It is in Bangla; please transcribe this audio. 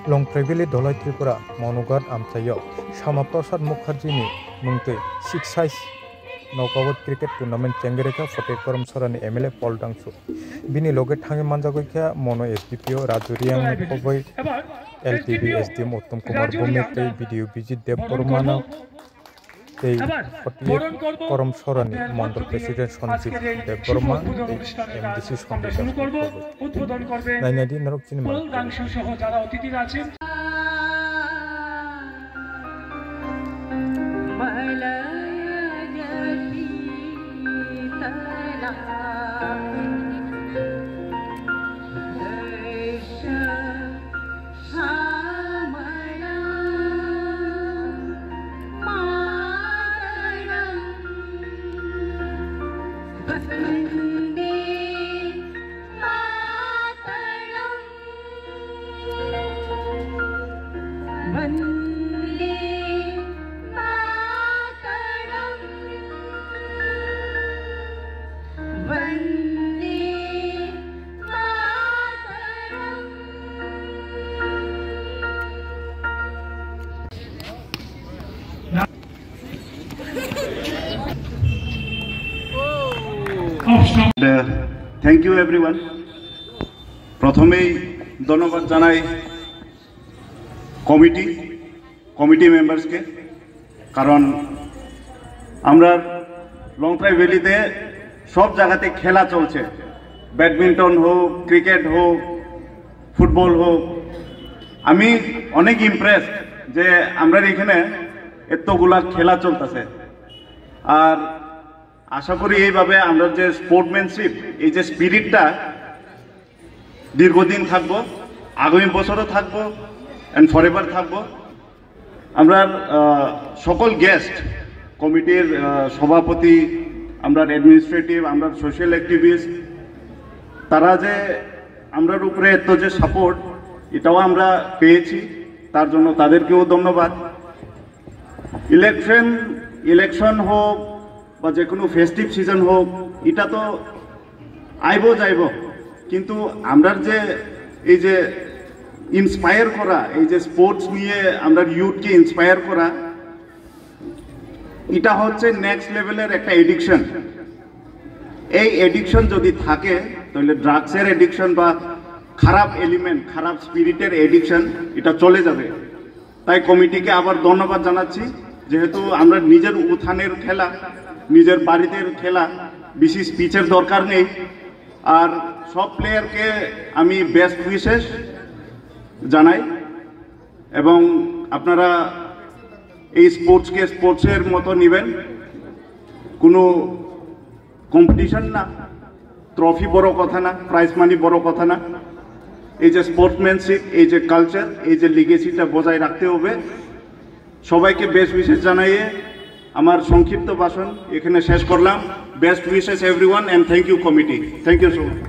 लंथ्राइभेली धलाई त्रिपुरा मनुगाद आमथायाव श्यामाप्रसाद मुखार्जीनि मुंतै six side knockout cricket tournament चेंगेरेखा फतेहपुरम सरानि एमएलए पल डांसु बिनि लगे थांगे मानजागैखा मनो एसडीपीओ राजु रियांग खबै एलटीबी एसडीएम उत्तम कुमार भूमित्रै बीडीओ बिजित देव बर्माना फतेहपुरम सरानि मंडल प्रेसिडेंट सञ्जीव देव बर्मा एमडीसी सन्देश नायनादि नरक सिनेमा ডাংশু সহ যারা অতিথিরা আছেন Thank you everyone. প্রথমেই ধন্যবাদ জানাই কমিটি মেম্বার্সকে, কারণ আমরা লংথ্রাইভেলিতে সব জায়গাতে খেলা চলছে, ব্যাডমিন্টন হোক, ক্রিকেট হোক, ফুটবল হোক। আমি অনেক ইমপ্রেস যে আমরা এখানে এতগুলা খেলা চলতেছে, আর আশা করি এইভাবে আমরা যে স্পোর্টম্যানশিপ, এই যে স্পিরিটটা দীর্ঘদিন থাকবো, আগামী বছরও থাকবো অ্যান্ড ফরএভার থাকবো। আমরা সকল গেস্ট, কমিটির সভাপতি, আমরা অ্যাডমিনিস্ট্রেটিভ, আমরা সোশ্যাল অ্যাক্টিভিস্ট, তারা যে আমরার উপরে এত যে সাপোর্ট, এটাও আমরা পেয়েছি, তার জন্য তাদেরকেও ধন্যবাদ। ইলেকশন হোক বা যে কোনো ফেস্টিভ সিজন হোক, এটা তো আইব যাইব, কিন্তু আমরা যে এই যে ইন্সপায়ার করা, এই যে স্পোর্টস নিয়ে আমরা ইউথকে ইন্সপায়ার করা, এটা হচ্ছে নেক্সট লেভেলের একটা এডিকশন। এই এডিকশন যদি থাকে তাহলে ড্রাগসের এডিকশন বা খারাপ এলিমেন্ট, খারাপ স্পিরিটের এডিকশন, এটা চলে যাবে। তাই কমিটিকে আবার ধন্যবাদ জানাচ্ছি, যেহেতু আমরা নিজের উত্থানের খেলা, নিজের বাড়িতে খেলা, বেশি স্পিচের দরকার নেই। আর সব প্লেয়ারকে আমি বেস্ট উইশেস জানাই, এবং আপনারা এই স্পোর্টসকে স্পোর্টসের মতো নেবেন, কোনো কম্পিটিশন না, ট্রফি বড় কথা না, প্রাইজ মানি বড় কথা না। এই যে স্পোর্টসম্যানশিপ, এই যে কালচার, এই যে লিগেসিটা বজায় রাখতে হবে। সবাইকে বেস্ট উইশেস জানাইয়ে আমার সংক্ষিপ্ত ভাষণ এখানে শেষ করলাম। Best wishes everyone, and thank you committee. Thank you so much.